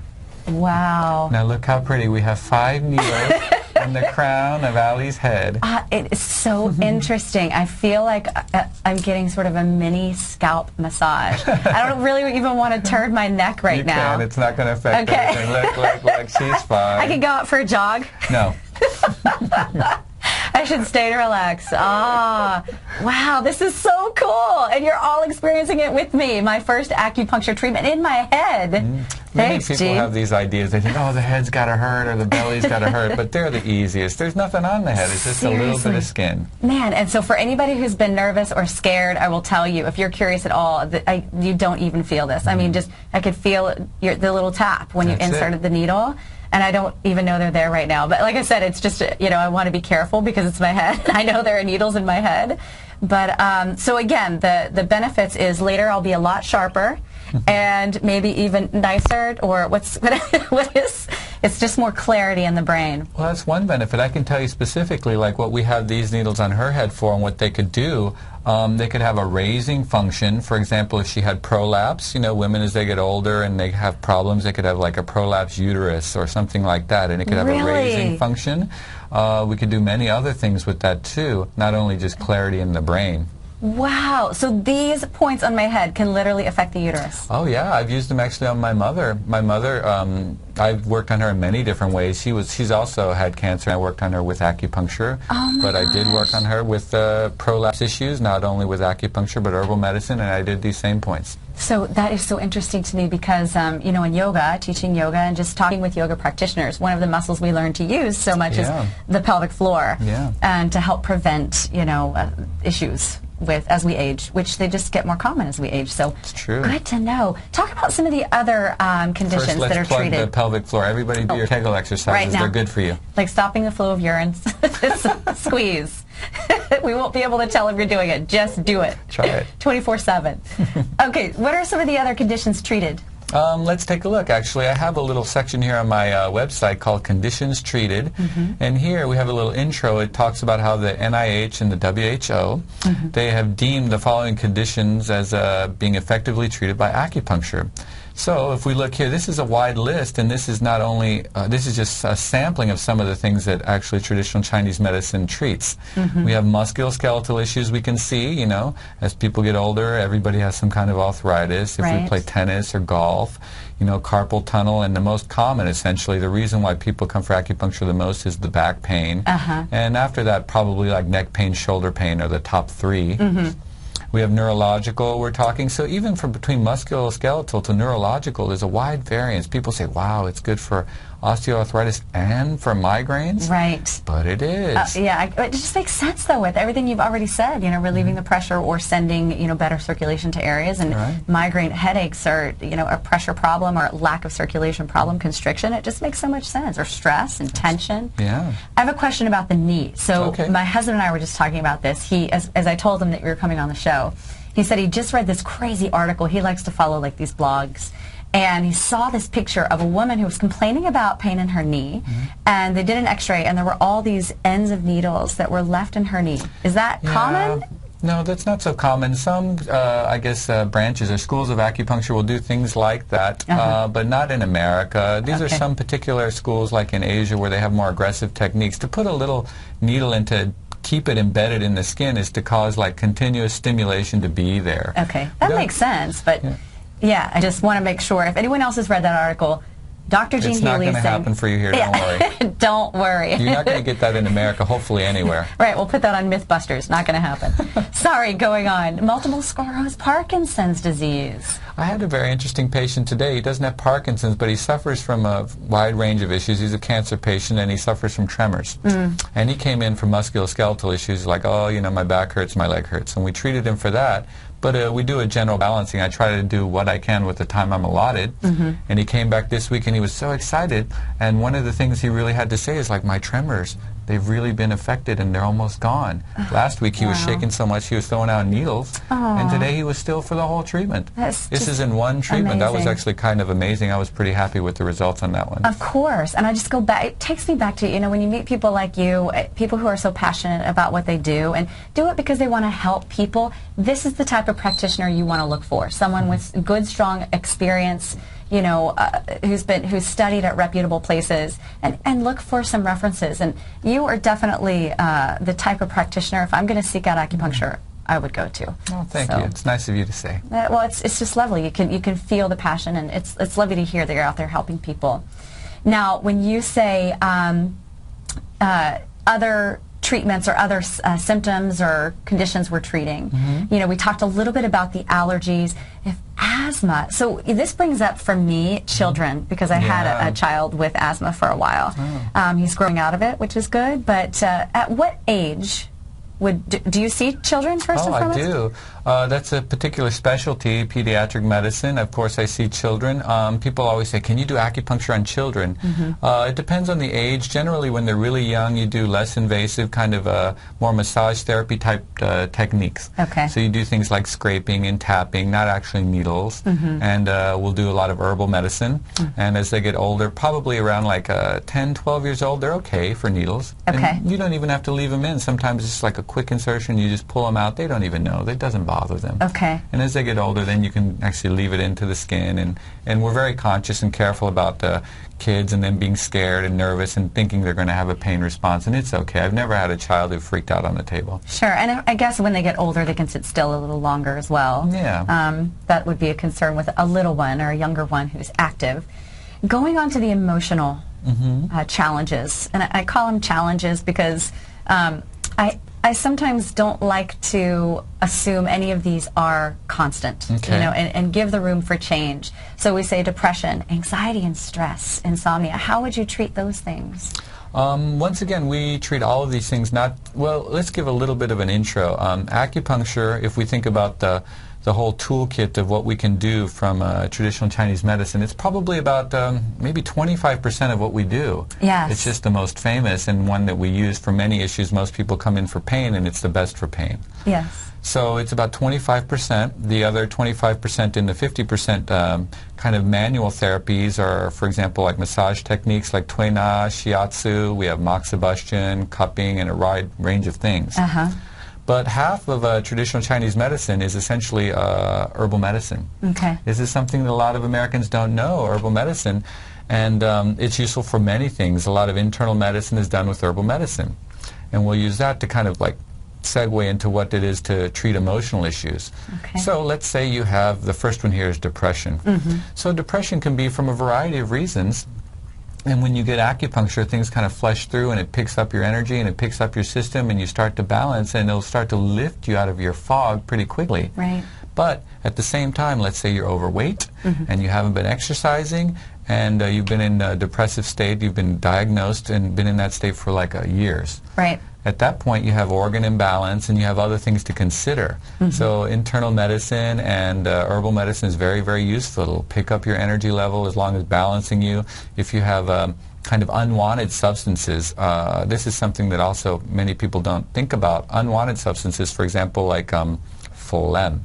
S3: Wow.
S4: Now look how pretty. We have 5 needles on the crown of Allie's head.
S3: It is so interesting. I feel like I'm getting sort of a mini scalp massage. I don't really even want to turn my neck right now.
S4: You can. It's not going to affect anything. Look, she's fine.
S3: I can go out for a jog?
S4: No.
S3: I should stay and relax. Wow, this is so cool. And you're all experiencing it with me. My first acupuncture treatment in my head.
S4: Many people have these ideas. They think, the head's got to hurt or the belly's got to hurt, but they're the easiest. There's nothing on the head. It's just a little bit of skin.
S3: Man, and so for anybody who's been nervous or scared, I will tell you, if you're curious at all, you don't even feel this. I mean, I could feel the little tap when you inserted the needle. And I don't even know they're there right now. But like I said, it's just, I want to be careful because it's my head. I know there are needles in my head. But so again, the benefits is later I'll be a lot sharper and maybe even nicer, or what is, it's just more clarity in the brain.
S4: Well, that's one benefit. I can tell you specifically, like what we have these needles on her head for and what they could do. They could have a raising function. For example, if she had prolapse, women as they get older and they have problems, they could have like a prolapse uterus or something like that, and it could have a raising function. We could do many other things with that too, not only just clarity in the brain.
S3: Wow. So these points on my head can literally affect the uterus.
S4: Oh, yeah. I've used them actually on my mother. My mother, I've worked on her in many different ways. She's also had cancer. I worked on her with acupuncture. But I did work on her with prolapse issues, not only with acupuncture, but herbal medicine, and I did these same points.
S3: So that is so interesting to me because, in yoga, teaching yoga and just talking with yoga practitioners, one of the muscles we learn to use so much is the pelvic floor.
S4: Yeah.
S3: And to help prevent, issues as we age, which they just get more common as we age. So
S4: it's true.
S3: Good to know. Talk about some of the other conditions that are treated.
S4: First, let's plug the pelvic floor. Everybody do your Kegel exercises.
S3: Right now.
S4: They're good for you.
S3: Like stopping the flow of urine. Squeeze. We won't be able to tell if you're doing it. Just do it.
S4: Try it.
S3: 24/7. Okay, what are some of the other conditions treated?
S4: Let's take a look. Actually, I have a little section here on my website called Conditions Treated. And here we have a little intro. It talks about how the NIH and the WHO, they have deemed the following conditions as being effectively treated by acupuncture. So if we look here, this is a wide list, and this is not only, this is just a sampling of some of the things that actually traditional Chinese medicine treats. We have musculoskeletal issues we can see, as people get older, everybody has some kind of arthritis. If we play tennis or golf, carpal tunnel, and the most common, essentially, the reason why people come for acupuncture the most is the back pain. And after that, probably like neck pain, shoulder pain are the top 3. We have neurological we're talking. So even from between musculoskeletal to neurological, there's a wide variance. People say, wow, it's good for osteoarthritis and for migraines.
S3: Right.
S4: But it is.
S3: It just makes sense, though, with everything you've already said, relieving the pressure or sending, better circulation to areas. And migraine headaches are, a pressure problem or lack of circulation problem, constriction. It just makes so much sense. Or stress and tension.
S4: Yeah.
S3: I have a question about the knee. So
S4: Okay.
S3: my husband and I were just talking about this. He, as I told him that you were coming on the show, he said he just read this crazy article. He likes to follow, like, these blogs. And he saw this picture of a woman who was complaining about pain in her knee, and they did an x-ray, and there were all these ends of needles that were left in her knee. Is that common?
S4: No, that's not so common. Some, branches or schools of acupuncture will do things like that, but not in America. These are some particular schools, like in Asia, where they have more aggressive techniques. To put a little needle into keep it embedded in the skin is to cause, like, continuous stimulation to be there.
S3: Okay, that makes sense, but... Yeah, I just want to make sure. If anyone else has read that article, Dr. Gene Healy is saying...
S4: It's not going to happen for you here, don't worry.
S3: Don't worry.
S4: You're not going to get that in America, hopefully anywhere.
S3: Right, we'll put that on Mythbusters. Not going to happen. Sorry, going on. Multiple sclerosis, Parkinson's disease.
S4: I had a very interesting patient today. He doesn't have Parkinson's, but he suffers from a wide range of issues. He's a cancer patient, and he suffers from tremors. And he came in for musculoskeletal issues, like, my back hurts, my leg hurts. And we treated him for that. But we do a general balancing. I try to do what I can with the time I'm allotted. And he came back this week, and he was so excited. And one of the things he really had to say is, like, my tremors, they've really been affected, and they're almost gone. Last week he was shaking so much he was throwing out needles. And today he was still for the whole treatment. This is in one treatment. That was actually kind of amazing. I was pretty happy with the results on that one.
S3: Of course. And I just go back. It takes me back to, when you meet people like you, people who are so passionate about what they do, and do it because they want to help people, this is the type of practitioner you want to look for. Someone with good, strong experience, who's studied at reputable places, and look for some references. And you are definitely the type of practitioner, if I'm going to seek out acupuncture, I would go to.
S4: Oh, thank you. It's nice of you to say.
S3: Well, it's just lovely. You can feel the passion, and it's lovely to hear that you're out there helping people. Now, when you say other treatments or other symptoms or conditions we're treating, we talked a little bit about the allergies. If asthma, so this brings up for me children, because I had a child with asthma for a while. He's growing out of it, which is good, but at what age do you see children first and foremost?
S4: I do. That's a particular specialty, pediatric medicine. Of course, I see children. People always say, can you do acupuncture on children? It depends on the age. Generally, when they're really young, you do less invasive, kind of more massage therapy type techniques.
S3: Okay.
S4: So you do things like scraping and tapping, not actually needles. And we'll do a lot of herbal medicine. And as they get older, probably around like 10, 12 years old, they're okay for needles.
S3: Okay.
S4: And you don't even have to leave them in. Sometimes it's like a quick insertion. You just pull them out. They don't even know. It doesn't bother them.
S3: Okay.
S4: And as they get older, then you can actually leave it into the skin. And we're very conscious and careful about kids and them being scared and nervous and thinking they're going to have a pain response. And it's okay. I've never had a child who freaked out on the table.
S3: Sure. And I guess when they get older, they can sit still a little longer as well.
S4: Yeah.
S3: That would be a concern with a little one or a younger one who's active. Going on to the emotional challenges, and I call them challenges because I sometimes don't like to assume any of these are constant, and give the room for change. So we say depression, anxiety and stress, insomnia. How would you treat those things?
S4: Once again, we treat all of these things let's give a little bit of an intro. Acupuncture, if we think about the whole toolkit of what we can do from traditional Chinese medicine, it's probably about maybe 25% of what we do.
S3: Yes.
S4: It's just the most famous and one that we use for many issues. Most people come in for pain, and it's the best for pain.
S3: Yes.
S4: So it's about 25%. The other 25% in the 50% kind of manual therapies are, for example, like massage techniques like Tui Na, Shiatsu. We have moxibustion, cupping, and a wide range of things. But half of traditional Chinese medicine is essentially herbal medicine.
S3: Okay.
S4: This is something that a lot of Americans don't know, herbal medicine. And it's useful for many things. A lot of internal medicine is done with herbal medicine. And we'll use that to kind of like segue into what it is to treat emotional issues.
S3: Okay.
S4: So let's say you have, the first one here is depression. So depression can be from a variety of reasons. And when you get acupuncture, things kind of flush through, and it picks up your energy, and it picks up your system, and you start to balance, and it'll start to lift you out of your fog pretty quickly.
S3: Right.
S4: But at the same time, let's say you're overweight, and you haven't been exercising, and you've been in a depressive state, you've been diagnosed and been in that state for like years.
S3: Right.
S4: At that point, you have organ imbalance, and you have other things to consider. So internal medicine and herbal medicine is very, very useful. It'll pick up your energy level as long as balancing you. If you have kind of unwanted substances, this is something that also many people don't think about. Unwanted substances, for example, like phlegm.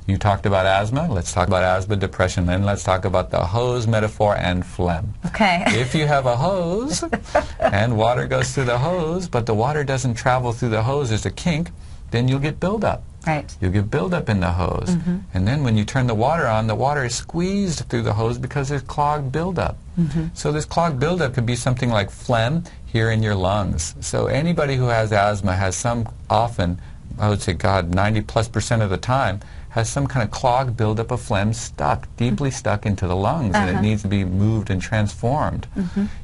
S4: You talked about asthma. Let's talk about asthma, depression. Then let's talk about the hose metaphor and phlegm.
S3: Okay.
S4: If you have a hose and water goes through the hose, but the water doesn't travel through the hose, there's a kink, then you'll get buildup.
S3: Right.
S4: You'll get buildup in the hose. And then when you turn the water on, the water is squeezed through the hose because there's clogged buildup. So this clogged buildup could be something like phlegm here in your lungs. So anybody who has asthma has some, often, I would say, God, 90+% of the time, has some kind of clogged buildup of phlegm stuck, deeply stuck into the lungs, and it needs to be moved and transformed.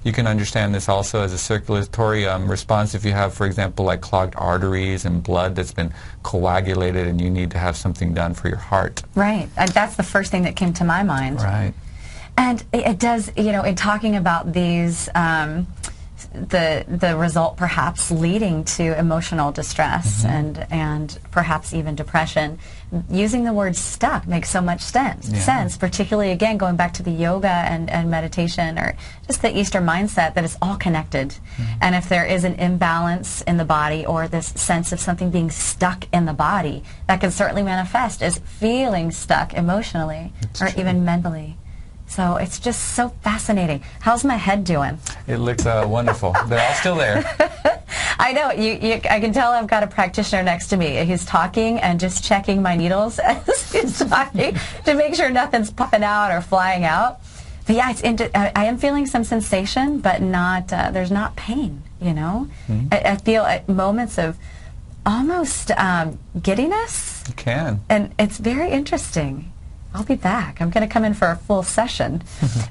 S4: You can understand this also as a circulatory response if you have, for example, like clogged arteries and blood that's been coagulated and you need to have something done for your heart.
S3: Right. That's the first thing that came to my mind.
S4: Right.
S3: And it does, you know, in talking about these, the result perhaps leading to emotional distress and perhaps even depression, using the word stuck makes so much sense, particularly, again, going back to the yoga and meditation, or just the Eastern mindset that it's all connected. And if there is an imbalance in the body, or this sense of something being stuck in the body, that can certainly manifest as feeling stuck emotionally or even mentally. So it's just so fascinating. How's my head doing?
S4: It looks wonderful. They're all still there.
S3: I know. I can tell I've got a practitioner next to me. He's talking and just checking my needles as he's talking to make sure nothing's popping out or flying out. But yeah, I am feeling some sensation, but not. There's not pain. You know, I feel at moments of almost giddiness.
S4: You can.
S3: And it's very interesting. I'll be back. I'm going to come in for a full session.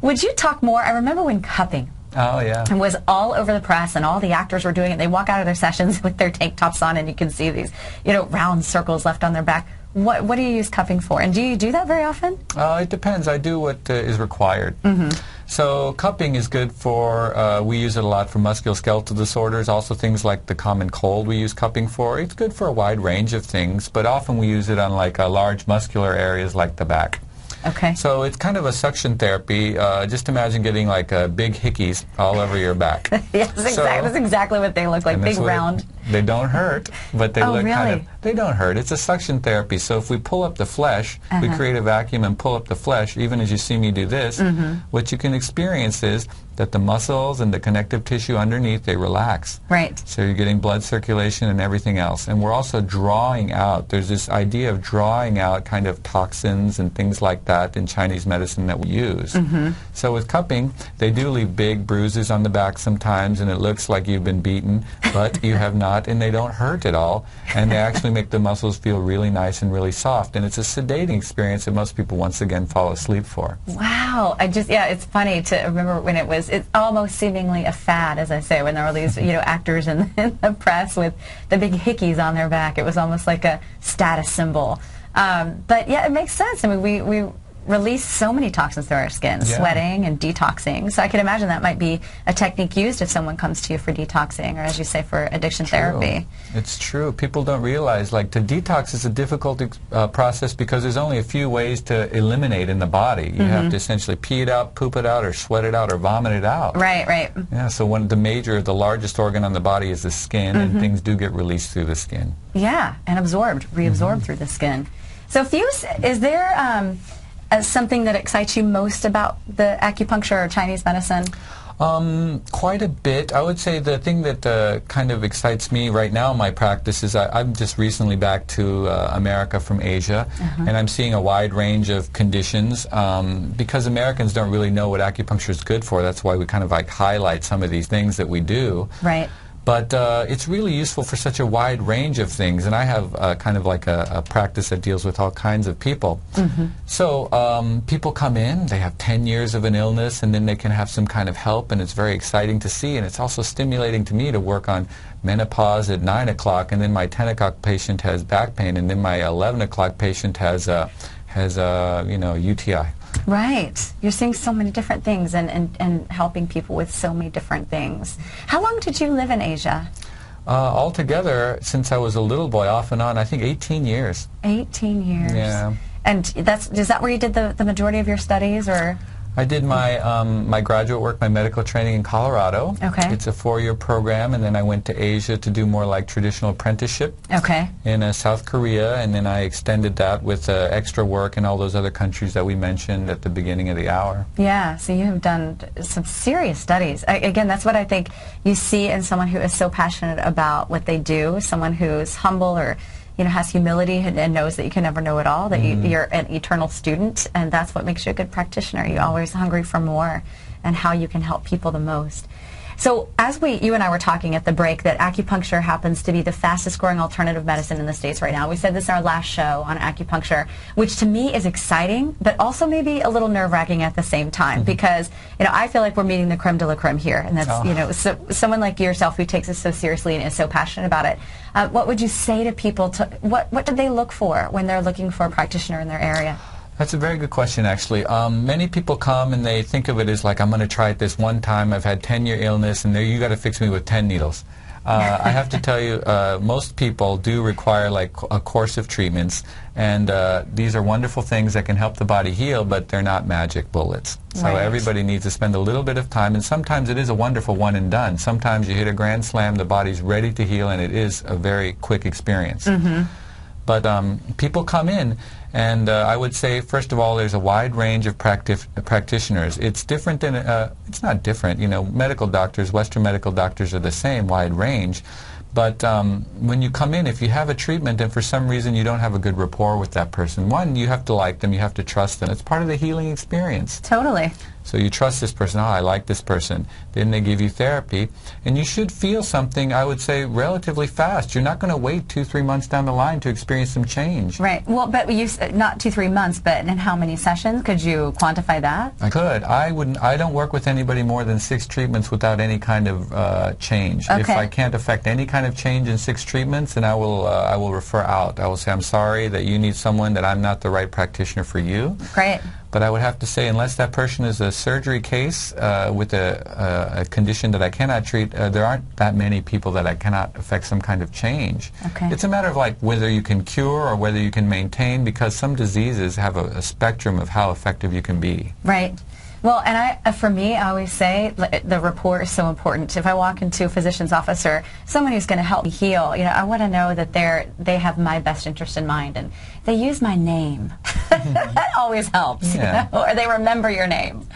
S3: Would you talk more? I remember when cupping was all over the press, and all the actors were doing it. They walk out of their sessions with their tank tops on, and you can see these, you know, round circles left on their back. What do you use cupping for? And do you do that very often?
S4: It depends. I do what is required. So cupping is good for, we use it a lot for musculoskeletal disorders, also things like the common cold we use cupping for. It's good for a wide range of things, but often we use it on like large muscular areas like the back.
S3: Okay.
S4: So it's kind of a suction therapy. Just imagine getting like big hickeys all over your back.
S3: Yes, that's exactly what they look like, big round.
S4: They don't hurt, but they look
S3: really?
S4: kind of, they don't hurt. It's a suction therapy. So if we pull up the flesh, we create a vacuum and pull up the flesh, even as you see me do this, what you can experience is that the muscles and the connective tissue underneath, they relax.
S3: Right.
S4: So you're getting blood circulation and everything else. And we're also drawing out, there's this idea of drawing out kind of toxins and things like that in Chinese medicine that we use. So with cupping, they do leave big bruises on the back sometimes, and it looks like you've been beaten, but you have not, and they don't hurt at all. And they actually make the muscles feel really nice and really soft. And it's a sedating experience that most people, once again, fall asleep for.
S3: Wow. It's funny to remember when it's almost seemingly a fad, as I say, when there were these, you know, actors in the press with the big hickeys on their back. It was almost like a status symbol. But yeah, it makes sense. I mean, we release so many toxins through our skin, sweating and detoxing. So I can imagine that might be a technique used if someone comes to you for detoxing, or as you say, for addiction therapy.
S4: It's true. People don't realize, like, to detox is a difficult process because there's only a few ways to eliminate in the body. You have to essentially pee it out, poop it out, or sweat it out, or vomit it out.
S3: Right.
S4: Yeah, so the largest organ on the body is the skin, and things do get released through the skin. Yeah,
S3: and reabsorbed through the skin. So Fuse, is there something that excites you most about the acupuncture or Chinese medicine?
S4: Quite a bit. I would say the thing that kind of excites me right now in my practice is I'm just recently back to America from Asia, and I'm seeing a wide range of conditions because Americans don't really know what acupuncture is good for. That's why we kind of like highlight some of these things that we do.
S3: Right.
S4: But it's really useful for such a wide range of things, and I have kind of like a practice that deals with all kinds of people. So people come in, they have 10 years of an illness, and then they can have some kind of help, and it's very exciting to see, and it's also stimulating to me to work on menopause at 9 o'clock, and then my 10 o'clock patient has back pain, and then my 11 o'clock patient has UTI.
S3: Right. You're seeing so many different things and helping people with so many different things. How long did you live in Asia?
S4: Altogether, since I was a little boy, off and on, I think 18 years. 18 years. Yeah.
S3: And is that where you did the majority of your studies, or?
S4: I did my my graduate work, my medical training in Colorado.
S3: Okay.
S4: It's a 4-year program, and then I went to Asia to do more like traditional apprenticeship.
S3: Okay.
S4: In South Korea, and then I extended that with extra work in all those other countries that we mentioned at the beginning of the hour.
S3: Yeah, so you have done some serious studies. Again, that's what I think you see in someone who is so passionate about what they do, someone who's humble or has humility and knows that you can never know it all, that you're an eternal student, and that's what makes you a good practitioner. You're always hungry for more and how you can help people the most. So as you and I were talking at the break, that acupuncture happens to be the fastest growing alternative medicine in the States right now. We said this in our last show on acupuncture, which to me is exciting, but also maybe a little nerve-wracking at the same time, because I feel like we're meeting the creme de la creme here, and that's so someone like yourself who takes it so seriously and is so passionate about it. What would you say to people? What do they look for when they're looking for a practitioner in their area?
S4: That's a very good question, actually. Many people come and they think of it as like, I'm going to try it this one time. I've had 10-year illness, and you got to fix me with 10 needles. I have to tell you, most people do require like a course of treatments, and these are wonderful things that can help the body heal, but they're not magic bullets. So everybody needs to spend a little bit of time, and sometimes it is a wonderful one and done. Sometimes you hit a grand slam, the body's ready to heal, and it is a very quick experience. But people come in, and I would say, first of all, there's a wide range of practitioners. It's different than, it's not different, medical doctors, Western medical doctors are the same, wide range. But when you come in, if you have a treatment and for some reason you don't have a good rapport with that person, one, you have to like them, you have to trust them. It's part of the healing experience.
S3: Totally.
S4: So you trust this person, I like this person. Then they give you therapy, and you should feel something, I would say, relatively fast. You're not going to wait 2-3 months down the line to experience some change.
S3: Right. Well, but not 2-3 months, but in how many sessions? Could you quantify that?
S4: I could. I don't work with anybody more than 6 treatments without any kind of change.
S3: Okay.
S4: If I can't affect any kind of change in 6 treatments, then I will refer out. I will say, I'm sorry that you need someone, that I'm not the right practitioner for you.
S3: Great.
S4: But I would have to say, unless that person is a surgery case with a condition that I cannot treat, there aren't that many people that I cannot affect some kind of change.
S3: Okay.
S4: It's a matter of like whether you can cure or whether you can maintain, because some diseases have a spectrum of how effective you can be.
S3: Right. Well, and for me, I always say the rapport is so important. If I walk into a physician's office or someone who's going to help me heal, I want to know that they have my best interest in mind, and they use my name. That always helps.
S4: Yeah.
S3: Or they remember your name.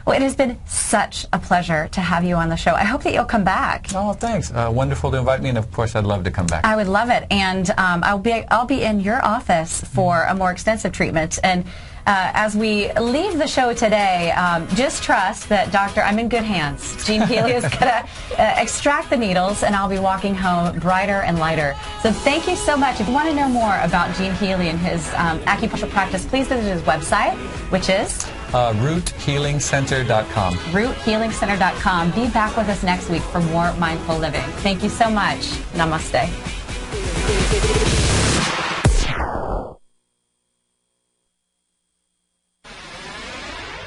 S3: Well, it has been such a pleasure to have you on the show. I hope that you'll come back.
S4: Oh, thanks. Wonderful to invite me, and of course, I'd love to come back.
S3: I would love it, and I'll be in your office for a more extensive treatment. And as we leave the show today, just trust that I'm in good hands. Gene Healy is going to extract the needles, and I'll be walking home brighter and lighter. So thank you so much. If you want to know more about Gene Healy and his acupuncture practice, please visit his website, which is
S4: RootHealingCenter.com.
S3: RootHealingCenter.com. Be back with us next week for more mindful living. Thank you so much. Namaste.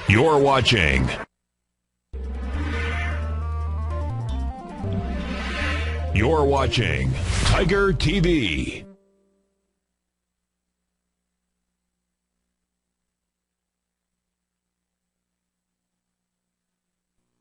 S1: You're watching Tiger TV.